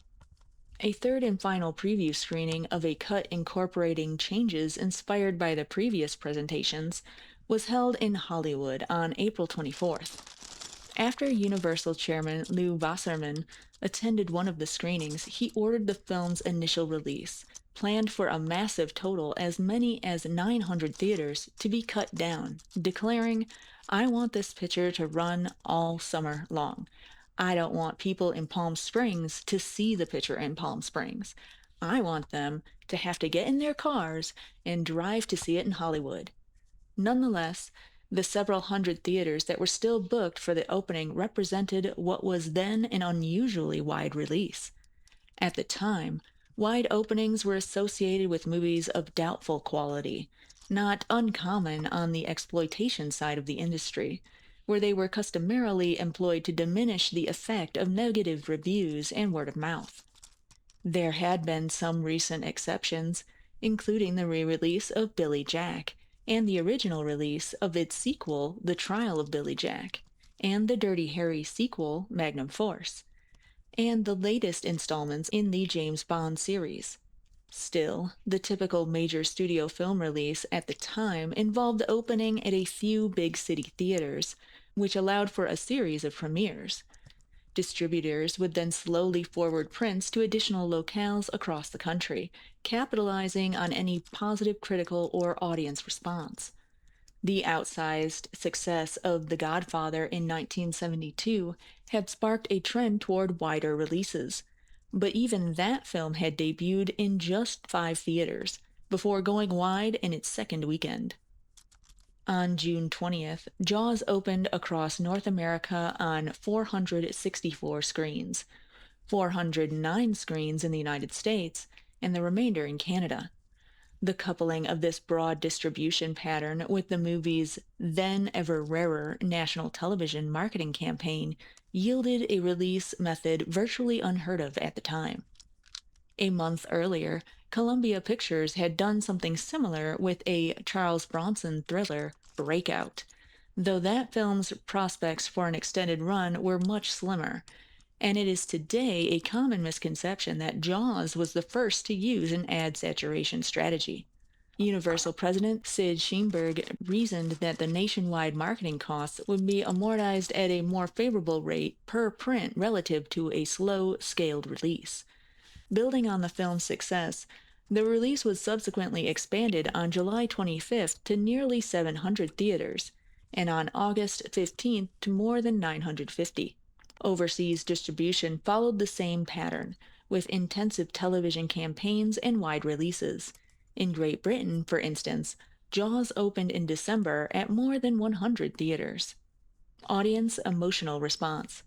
a third and final preview screening of a cut incorporating changes inspired by the previous presentations was held in Hollywood on April 24th. After Universal chairman Lou Wasserman attended one of the screenings, he ordered the film's initial release, planned for a massive total as many as 900 theaters, to be cut down, declaring, "I want this picture to run all summer long. I don't want people in Palm Springs to see the picture in Palm Springs. I want them to have to get in their cars and drive to see it in Hollywood." Nonetheless, the several hundred theaters that were still booked for the opening represented what was then an unusually wide release. At the time, wide openings were associated with movies of doubtful quality, not uncommon on the exploitation side of the industry, where they were customarily employed to diminish the effect of negative reviews and word of mouth. There had been some recent exceptions, including the re-release of Billy Jack, and the original release of its sequel, The Trial of Billy Jack, and the Dirty Harry sequel, Magnum Force, and the latest installments in the James Bond series. Still, the typical major studio film release at the time involved opening at a few big city theaters, which allowed for a series of premieres. Distributors would then slowly forward prints to additional locales across the country, capitalizing on any positive critical or audience response. The outsized success of The Godfather in 1972 had sparked a trend toward wider releases, but even that film had debuted in just 5 theaters, before going wide in its second weekend. On June 20th, Jaws opened across North America on 464 screens, 409 screens in the United States, and the remainder in Canada. The coupling of this broad distribution pattern with the movie's then ever rarer national television marketing campaign yielded a release method virtually unheard of at the time. A month earlier, Columbia Pictures had done something similar with a Charles Bronson thriller, Breakout, though that film's prospects for an extended run were much slimmer, and it is today a common misconception that Jaws was the first to use an ad saturation strategy. Universal president Sid Sheinberg reasoned that the nationwide marketing costs would be amortized at a more favorable rate per print relative to a slow, scaled release. Building on the film's success, the release was subsequently expanded on July 25th to nearly 700 theaters, and on August 15th to more than 950. Overseas distribution followed the same pattern, with intensive television campaigns and wide releases. In Great Britain, for instance, Jaws opened in December at more than 100 theaters. Audience emotional response.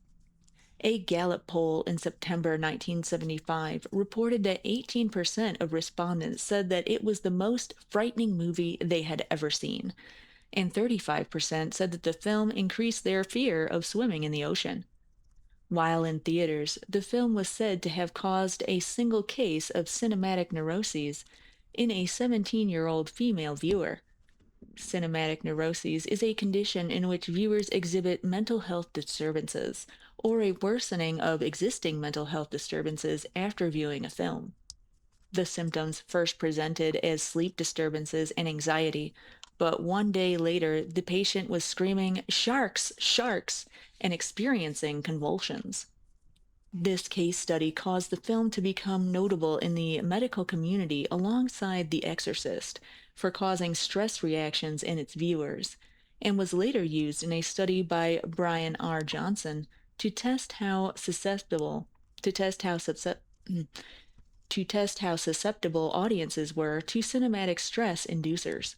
A Gallup poll in September 1975 reported that 18% of respondents said that it was the most frightening movie they had ever seen, and 35% said that the film increased their fear of swimming in the ocean. While in theaters, the film was said to have caused a single case of cinematic neuroses in a 17-year-old female viewer. Cinematic neuroses is a condition in which viewers exhibit mental health disturbances or a worsening of existing mental health disturbances after viewing a film. The symptoms first presented as sleep disturbances and anxiety, but one day later the patient was screaming, "Sharks! Sharks!" and experiencing convulsions. This case study caused the film to become notable in the medical community alongside The Exorcist for causing stress reactions in its viewers, and was later used in a study by Brian R. Johnson to test how susceptible to test how suscep- to test how susceptible audiences were to cinematic stress inducers.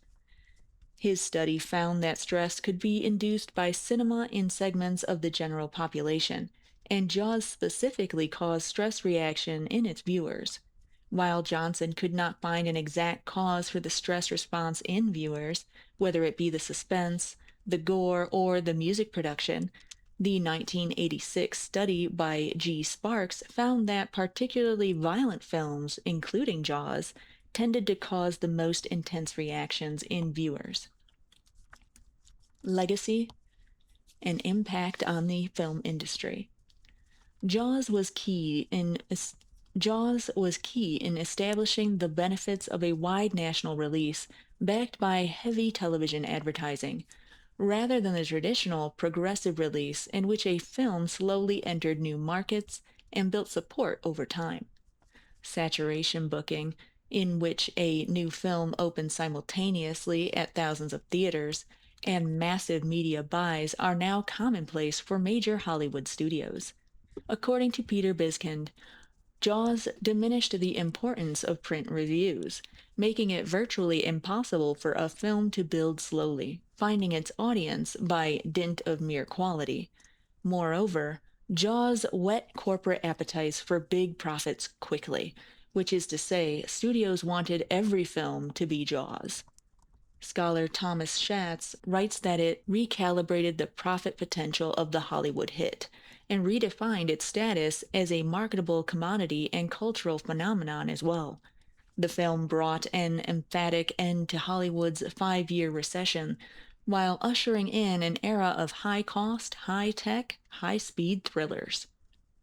His study found that stress could be induced by cinema in segments of the general population, and Jaws specifically caused stress reaction in its viewers. While Johnson could not find an exact cause for the stress response in viewers, whether it be the suspense, the gore, or the music production, the 1986 study by G. Sparks found that particularly violent films, including Jaws, tended to cause the most intense reactions in viewers. Legacy and impact on the film industry. Jaws was key in Jaws was key in establishing the benefits of a wide national release backed by heavy television advertising, rather than the traditional progressive release in which a film slowly entered new markets and built support over time. Saturation booking, in which a new film opens simultaneously at thousands of theaters, and massive media buys are now commonplace for major Hollywood studios. According to Peter Biskind, Jaws diminished the importance of print reviews, making it virtually impossible for a film to build slowly, finding its audience by dint of mere quality. Moreover, Jaws whet corporate appetites for big profits quickly, which is to say, studios wanted every film to be Jaws. Scholar Thomas Schatz writes that it recalibrated the profit potential of the Hollywood hit and redefined its status as a marketable commodity and cultural phenomenon as well. The film brought an emphatic end to Hollywood's 5-year recession while ushering in an era of high cost, high tech, high speed thrillers.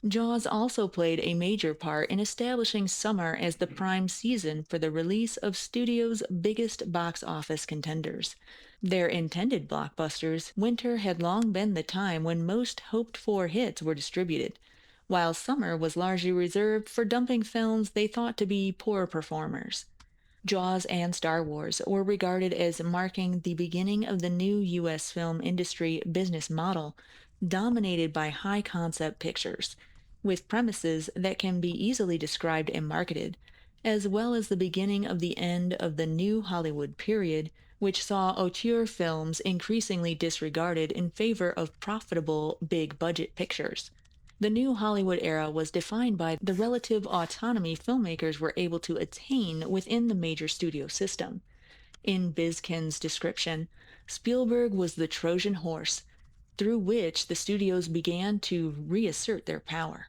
Jaws also played a major part in establishing summer as the prime season for the release of studios' biggest box office contenders. Their intended blockbusters, winter had long been the time when most hoped for hits were distributed, while summer was largely reserved for dumping films they thought to be poor performers. Jaws and Star Wars were regarded as marking the beginning of the new U.S. film industry business model, dominated by high concept pictures, with premises that can be easily described and marketed, as well as the beginning of the end of the new Hollywood period, which saw auteur films increasingly disregarded in favor of profitable, big budget pictures. The new Hollywood era was defined by the relative autonomy filmmakers were able to attain within the major studio system. In Bizkin's description, Spielberg was the Trojan horse, through which the studios began to reassert their power.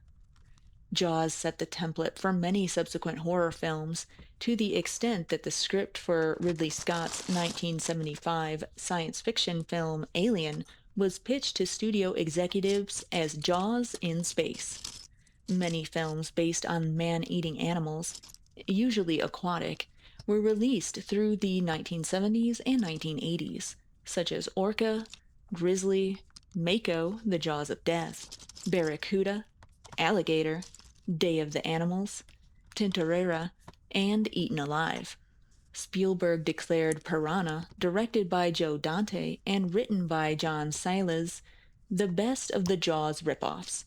Jaws set the template for many subsequent horror films, to the extent that the script for Ridley Scott's 1975 science fiction film Alien was pitched to studio executives as Jaws in space. Many films based on man-eating animals, usually aquatic, were released through the 1970s and 1980s, such as Orca, Grizzly, Mako, The Jaws of Death, Barracuda, Alligator, Day of the Animals, Tintorera, and Eaten Alive. Spielberg declared Piranha, directed by Joe Dante and written by John Siles, the best of the Jaws ripoffs.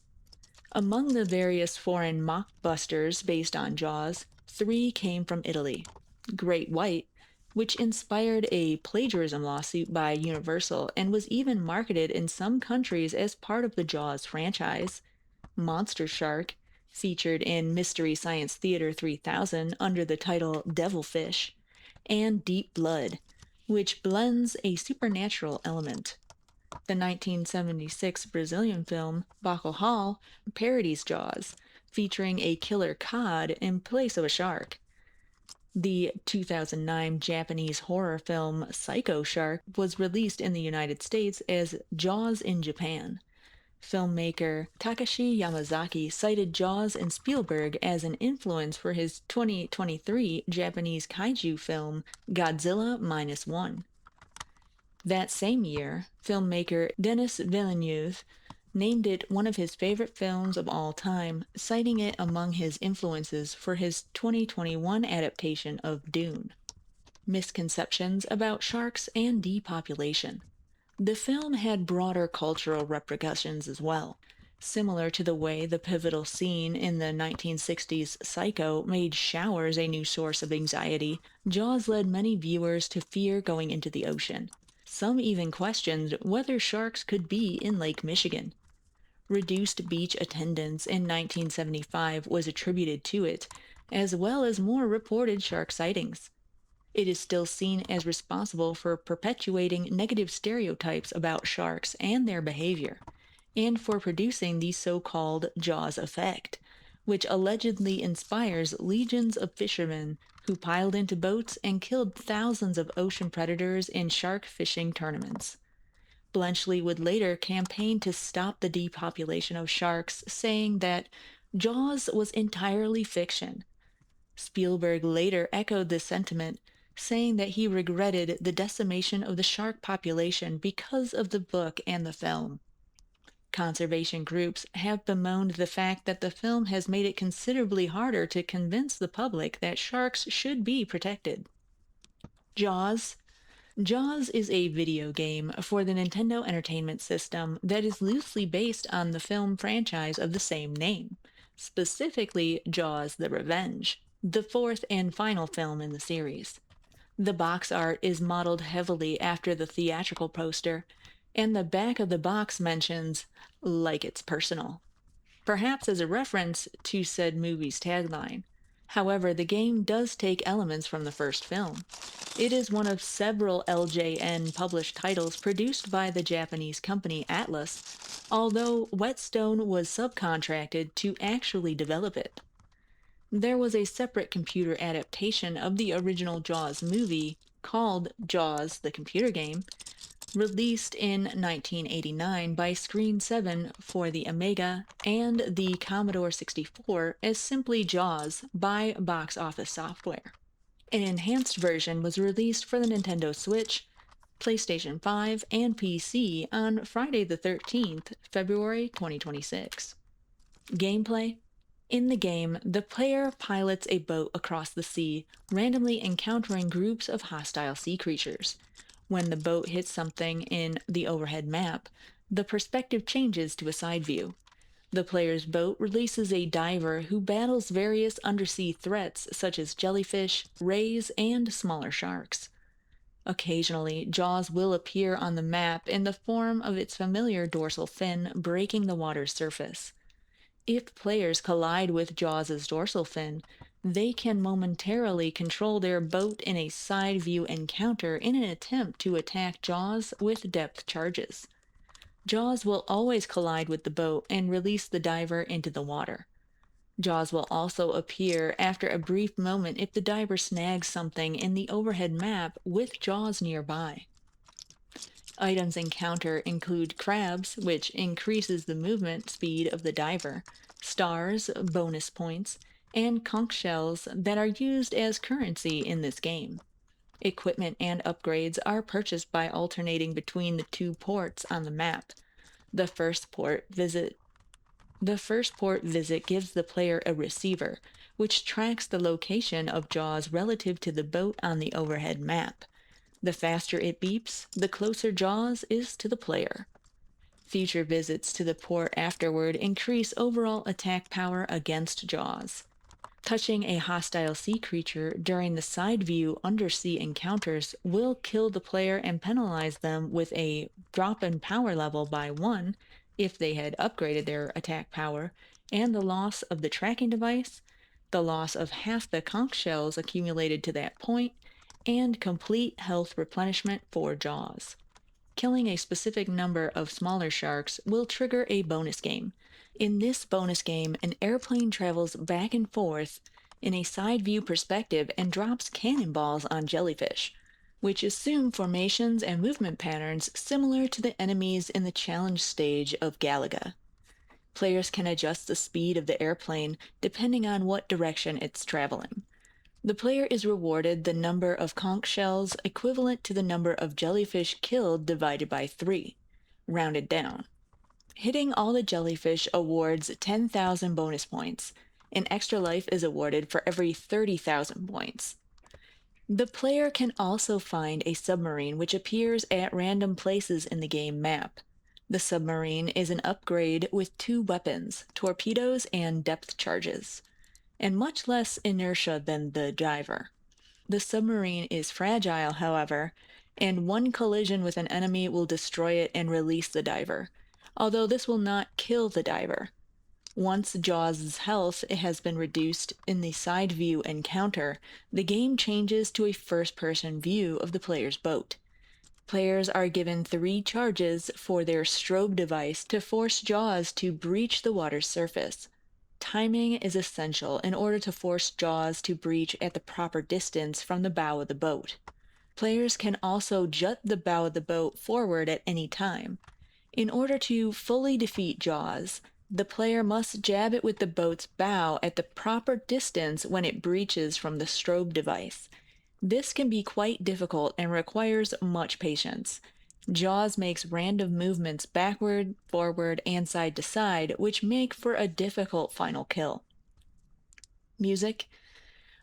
Among the various foreign mockbusters based on Jaws, three came from Italy. Great White, which inspired a plagiarism lawsuit by Universal and was even marketed in some countries as part of the Jaws franchise. Monster Shark, featured in Mystery Science Theater 3000 under the title Devilfish, and Deep Blood, which blends a supernatural element. The 1976 Brazilian film Bacurau parodies Jaws, featuring a killer cod in place of a shark. The 2009 Japanese horror film Psycho Shark was released in the United States as Jaws in Japan. Filmmaker Takashi Yamazaki cited Jaws and Spielberg as an influence for his 2023 Japanese kaiju film Godzilla Minus One. That same year, filmmaker Denis Villeneuve named it one of his favorite films of all time, citing it among his influences for his 2021 adaptation of Dune. Misconceptions about sharks and depopulation. The film had broader cultural repercussions as well. Similar to the way the pivotal scene in the 1960s Psycho made showers a new source of anxiety, Jaws led many viewers to fear going into the ocean. Some even questioned whether sharks could be in Lake Michigan. Reduced beach attendance in 1975 was attributed to it, as well as more reported shark sightings. It is still seen as responsible for perpetuating negative stereotypes about sharks and their behavior, and for producing the so-called Jaws effect, which allegedly inspires legions of fishermen who piled into boats and killed thousands of ocean predators in shark fishing tournaments. Bletchley would later campaign to stop the depopulation of sharks, saying that Jaws was entirely fiction. Spielberg later echoed this sentiment, saying that he regretted the decimation of the shark population because of the book and the film. Conservation groups have bemoaned the fact that the film has made it considerably harder to convince the public that sharks should be protected. Jaws. Jaws is a video game for the Nintendo Entertainment System that is loosely based on the film franchise of the same name, specifically Jaws the Revenge, the fourth and final film in the series. The box art is modeled heavily after the theatrical poster, and the back of the box mentions, like it's personal, perhaps as a reference to said movie's tagline. However, the game does take elements from the first film. It is one of several LJN published titles produced by the Japanese company Atlas, although Whetstone was subcontracted to actually develop it. There was a separate computer adaptation of the original Jaws movie called Jaws the Computer Game, released in 1989 by Screen 7 for the Amiga and the Commodore 64 as simply Jaws by Box Office Software. An enhanced version was released for the Nintendo Switch, PlayStation 5, and PC on Friday the 13th, February 2026. Gameplay. In the game, the player pilots a boat across the sea, randomly encountering groups of hostile sea creatures. When the boat hits something in the overhead map, the perspective changes to a side view. The player's boat releases a diver who battles various undersea threats such as jellyfish, rays, and smaller sharks. Occasionally, Jaws will appear on the map in the form of its familiar dorsal fin breaking the water's surface. If players collide with Jaws' dorsal fin, they can momentarily control their boat in a side view encounter in an attempt to attack Jaws with depth charges. Jaws will always collide with the boat and release the diver into the water. Jaws will also appear after a brief moment if the diver snags something in the overhead map with Jaws nearby. Items encountered include crabs, which increases the movement speed of the diver, stars, bonus points, and conch shells that are used as currency in this game. Equipment and upgrades are purchased by alternating between the two ports on the map. The first port visit gives the player a receiver, which tracks the location of Jaws relative to the boat on the overhead map. The faster it beeps, the closer Jaws is to the player. Future visits to the port afterward increase overall attack power against Jaws. Touching a hostile sea creature during the side view undersea encounters will kill the player and penalize them with a drop in power level by 1 if they had upgraded their attack power, and the loss of the tracking device, the loss of half the conch shells accumulated to that point, and complete health replenishment for Jaws. Killing a specific number of smaller sharks will trigger a bonus game. In this bonus game, an airplane travels back and forth in a side view perspective and drops cannonballs on jellyfish, which assume formations and movement patterns similar to the enemies in the challenge stage of Galaga. Players can adjust the speed of the airplane depending on what direction it's traveling. The player is rewarded the number of conch shells equivalent to the number of jellyfish killed divided by 3, rounded down. Hitting all the jellyfish awards 10,000 bonus points. An extra life is awarded for every 30,000 points. The player can also find a submarine which appears at random places in the game map. The submarine is an upgrade with 2 weapons, torpedoes and depth charges, and much less inertia than the diver. The submarine is fragile, however, and 1 collision with an enemy will destroy it and release the diver, although this will not kill the diver. Once Jaws' health has been reduced in the side view encounter, the game changes to a first-person view of the player's boat. Players are given 3 charges for their strobe device to force Jaws to breach the water's surface. Timing is essential in order to force Jaws to breach at the proper distance from the bow of the boat. Players can also jut the bow of the boat forward at any time. In order to fully defeat Jaws, the player must jab it with the boat's bow at the proper distance when it breaches from the strobe device. This can be quite difficult and requires much patience. Jaws makes random movements backward, forward, and side to side, which make for a difficult final kill. Music.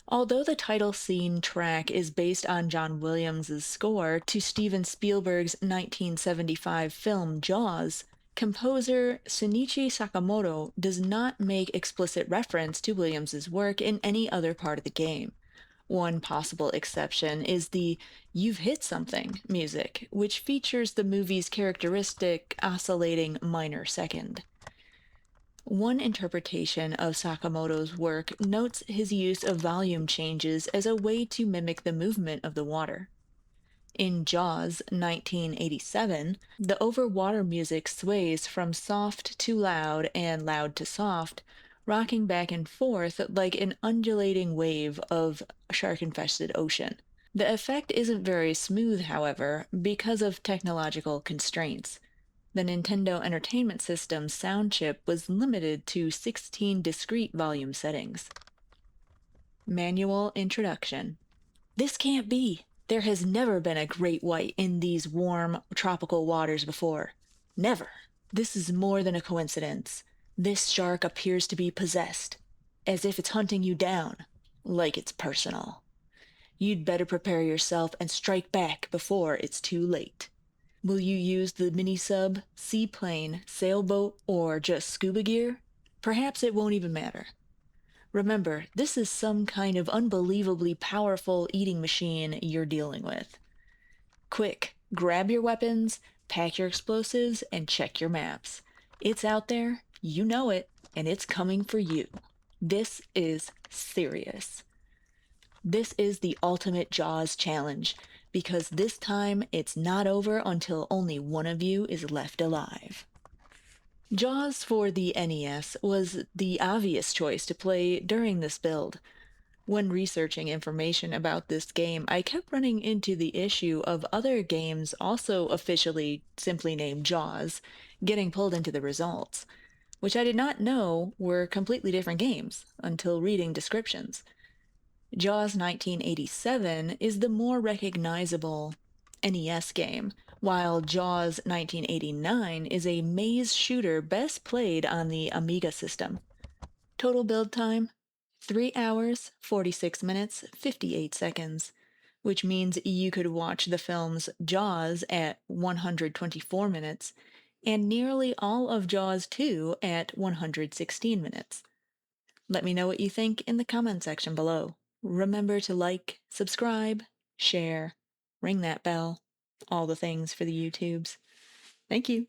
Although the title scene track is based on John Williams' score to Steven Spielberg's 1975 film Jaws, composer Shinichi Sakamoto does not make explicit reference to Williams' work in any other part of the game. One possible exception is the "You've Hit Something" music, which features the movie's characteristic oscillating minor second. One interpretation of Sakamoto's work notes his use of volume changes as a way to mimic the movement of the water. In Jaws 1987, the overwater music sways from soft to loud and loud to soft, rocking back and forth like an undulating wave of a shark-infested ocean. The effect isn't very smooth, however, because of technological constraints. The Nintendo Entertainment System's sound chip was limited to 16 discrete volume settings. Manual Introduction. This can't be. There has never been a great white in these warm, tropical waters before. Never. This is more than a coincidence. This shark appears to be possessed, as if it's hunting you down, like it's personal. You'd better prepare yourself and strike back before it's too late. Will you use the mini-sub, seaplane, sailboat, or just scuba gear? Perhaps it won't even matter. Remember, this is some kind of unbelievably powerful eating machine you're dealing with. Quick, grab your weapons, pack your explosives, and check your maps. It's out there, you know it, and it's coming for you. This is serious. This is the ultimate Jaws challenge, because this time it's not over until only one of you is left alive. Jaws for the NES was the obvious choice to play during this build. When researching information about this game, I kept running into the issue of other games also officially simply named Jaws getting pulled into the results, which I did not know were completely different games until reading descriptions. Jaws 1987 is the more recognizable NES game, while Jaws 1989 is a maze shooter best played on the Amiga system. Total build time? 3 hours, 46 minutes, 58 seconds, which means you could watch the films Jaws at 124 minutes and nearly all of Jaws 2 at 116 minutes. Let me know what you think in the comment section below. Remember to like, subscribe, share, ring that bell, all the things for the YouTubes. Thank you.